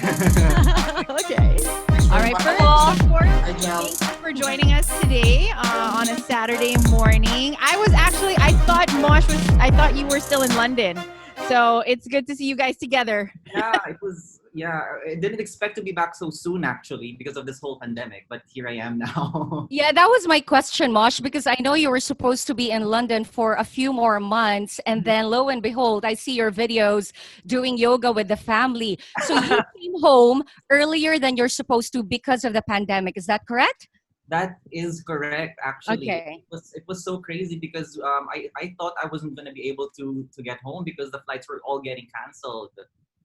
Okay. All right, Hello, first. of course. Hi, Jel. Thank you for joining us today on a Saturday morning. I thought you were still in London. So it's good to see you guys together. I didn't expect to be back so soon actually because of this whole pandemic, but here I am now. Yeah, that was my question, Mosh, because I know you were supposed to be in London for a few more months. And then lo and behold, I see your videos doing yoga with the family. So you came home earlier than you're supposed to because of the pandemic. Is that correct? That is correct actually. Okay. It was so crazy because I thought I wasn't going to be able to get home because the flights were all getting canceled.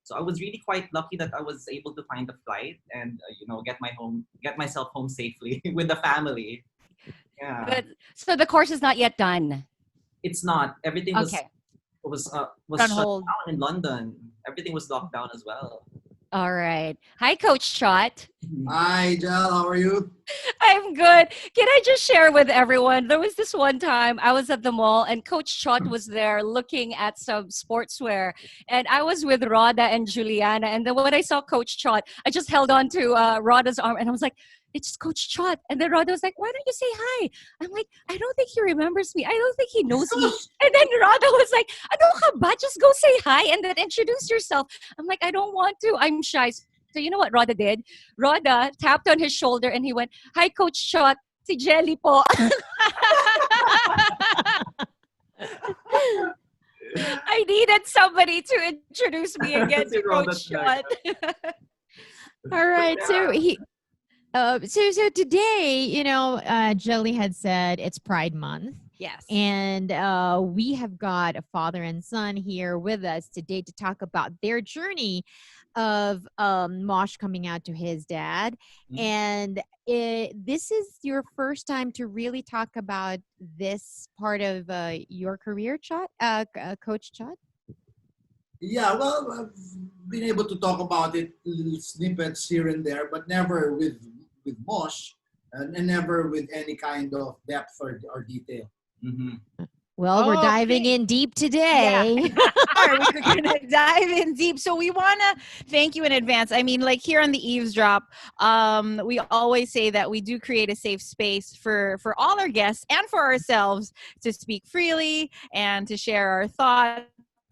So I was really quite lucky that I was able to find a flight and get myself home safely with the family. Yeah. Good. So the course is not yet done. It's not. Everything Okay. was On shut hold. down in London. Everything was locked down as well. All right. Hi, Coach Chot. Hi, Jel. How are you? I'm good. Can I just share with everyone? There was this one time I was at the mall and Coach Chot was there looking at some sportswear. And I was with Rhoda and Juliana. And then when I saw Coach Chot, I just held on to Rhoda's arm and I was like, it's Coach Chot. And then Rhoda was like, why don't you say hi? I'm like, I don't think he remembers me. I don't think he knows me. And then Rhoda was like, ano ka ba? Just go say hi and then introduce yourself. I'm like, I don't want to. I'm shy. So you know what Rhoda did? Rhoda tapped on his shoulder and he went, hi, Coach Shot. Si Jelly po. I needed somebody to introduce me again Si to Rhoda Coach Shot. All right. So Yeah. so today, Jelly had said it's Pride Month. Yes. And we have got a father and son here with us today to talk about their journey of Mosh coming out to his dad. Mhm. And this is your first time to really talk about this part of your career, Coach Chot? Yeah, well, I've been able to talk about it, little snippets here and there, but never with Mosh, and never with any kind of depth or detail. Mhm. Well, we're diving Okay. in deep today. We're going to dive in deep. So we want to thank you in advance. I mean, like here on the Eavesdrop, we always say that we do create a safe space for all our guests and for ourselves to speak freely and to share our thoughts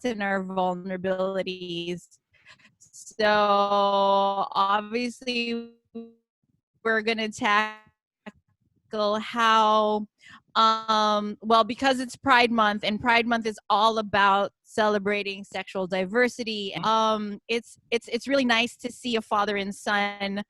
and our vulnerabilities. So obviously, we're going to tackle how well, because it's Pride Month and Pride Month is all about celebrating sexual diversity. It's really nice to see a father and son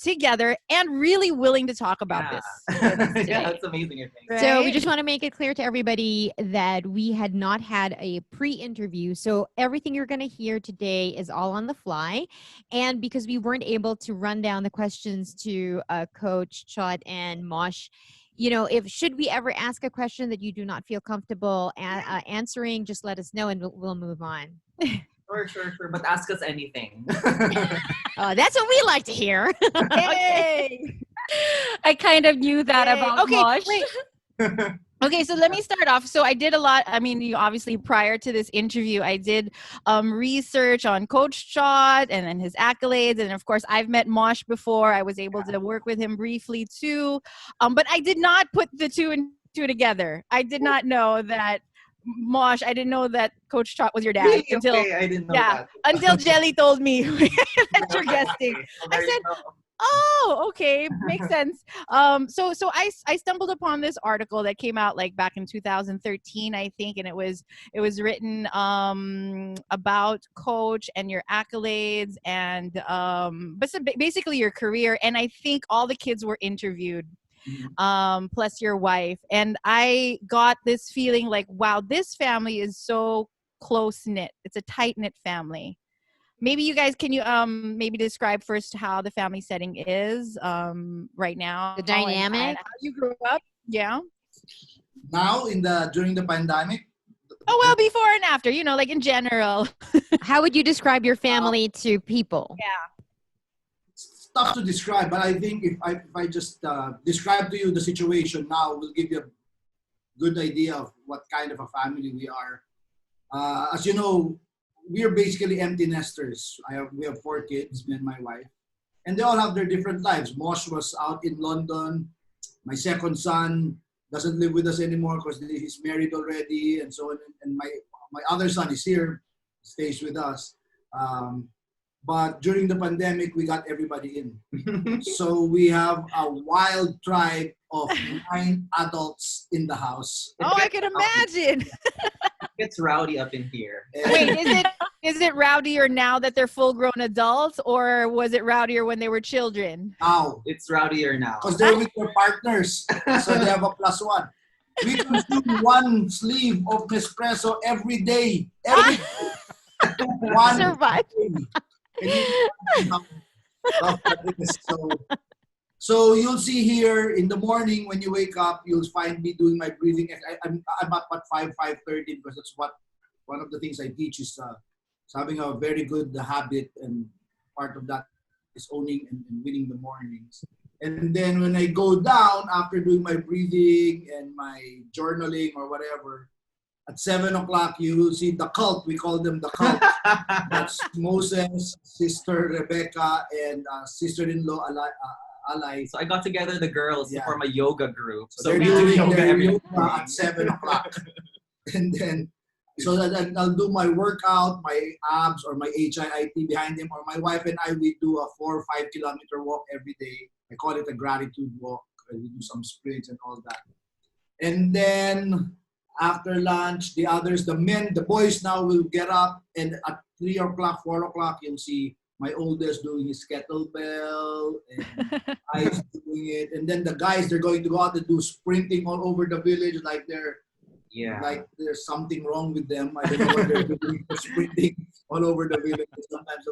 together and really willing to talk about Yeah. this with us today. Yeah, it's amazing, I think. So we Right? just want to make it clear to everybody that we had not had a pre-interview. So everything you're going to hear today is all on the fly. And because we weren't able to run down the questions to Coach Chot and Mosh, if should we ever ask a question that you do not feel comfortable answering, just let us know and we'll move on. Sure. But ask us anything. That's what we like to hear. Yay! I kind of knew that Yay. about Okay, Mosh. wait. Okay, so let me start off. So I did a lot. I mean, obviously prior to this interview, I did research on Coach Chot and then his accolades. And of course, I've met Mosh before. I was able to work with him briefly too. But I did not put the two and two together. I did not know that Mosh, I didn't know that Coach Chot was your dad Really? until Okay, I didn't know yeah, that. until Jelly told me that you're guesting. Okay, so I there you said, go. oh, okay, makes sense. So I stumbled upon this article that came out like back in 2013, I think, and it was written about Coach and your accolades and basically your career. And I think all the kids were interviewed, plus your wife. And I got this feeling like, wow, this family is so close knit. It's a tight knit family. Maybe you guys, can you maybe describe first how the family setting is right now? The dynamic? And how you grew up? Yeah. Now, during the pandemic, Oh, well, before and after, like in general. How would you describe your family to people? it's tough to describe, but I think if I just describe to you the situation now, will give you a good idea of what kind of a family we are. As you know, we are basically empty nesters. We have 4 kids, me and my wife, and they all have their different lives. Mosh was out in London. My second son doesn't live with us anymore because he's married already, and so on. And my other son is here, stays with us. But during the pandemic, we got everybody in. So we have a wild tribe of 9 adults in the house. Oh, I can imagine. It's rowdy up in here. Wait, is it rowdier now that they're full-grown adults, or was it rowdier when they were children? Now, It's rowdier now. because they're with their partners, so they have a +1. We consume 1 sleeve of Nespresso every day. Every day. One Survive. day. Can you imagine how tough that is? So you'll see here in the morning when you wake up, you'll find me doing my breathing. I'm up at 5:30 because that's what one of the things I teach is having a very good habit, and part of that is owning and winning the mornings. And then when I go down after doing my breathing and my journaling or whatever, at 7 o'clock you will see the cult. We call them the cult. That's Moses, Sister Rebecca, and sister-in-law Alay. So I got together the girls to form a yoga group. So So they're we do doing yoga their every yoga morning. at 7 o'clock. And then, so that I'll do my workout, my abs or my H.E.A.R.T behind them, or my wife and I, we do a 4 or 5 kilometer walk every day. I call it a gratitude walk. We do some sprints and all that. And then after lunch, the boys now will get up, and at 3 o'clock, 4 o'clock, you'll see my oldest doing his kettlebell, and guys doing it. And then the guys, they're going to go out and do sprinting all over the village like there's something wrong with them. I don't know what they're doing. They're sprinting all over the village. Sometimes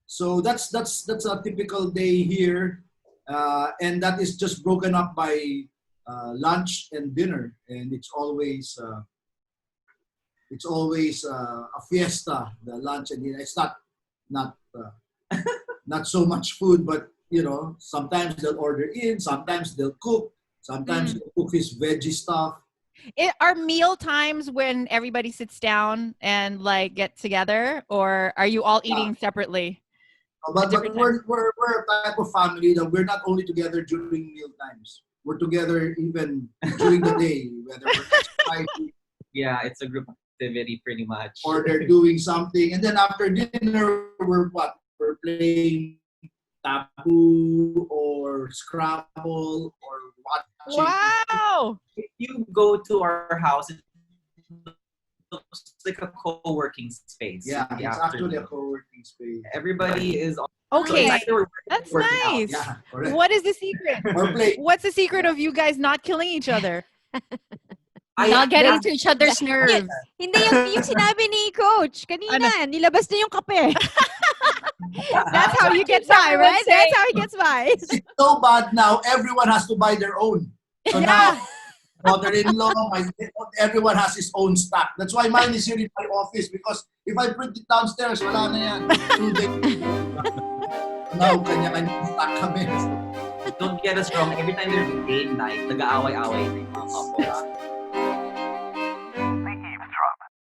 so that's a typical day here, and that is just broken up by lunch and dinner, and it's always a fiesta. The lunch and dinner. It's not so much food, but sometimes they'll order in, sometimes they'll cook, sometimes they'll cook his veggie stuff. Are meal times when everybody sits down and like get together, or are you all eating separately? But we're a type of family that we're not only together during meal times. We're together even during the day, whether we're exercising. Yeah, it's a group activity pretty much. Or they're doing something. And then after dinner, we're playing Taboo or Scrabble or watching. Wow! If you go to our house, it looks like a co-working space. Yeah, it's actually a co-working space. Everybody is Okay, so that's working out. nice. Yeah, correct. What is the secret? Or play. What's the secret of you guys not killing each other? Not getting to each other's nerves. Hindi yung sinabi ni Coach kanina, nilabas na yung kape. That's how you get by, right? That's how he gets by. It's so bad now, everyone has to buy their own. So now, daughter-in-law, everyone has his own stock. That's why mine is here in my office, because if I print it downstairs, wala na yan. Now, kanya-kanya stock kami. Don't get us wrong, every time there's a game night, nag-aaway-aaway na yung mga couple.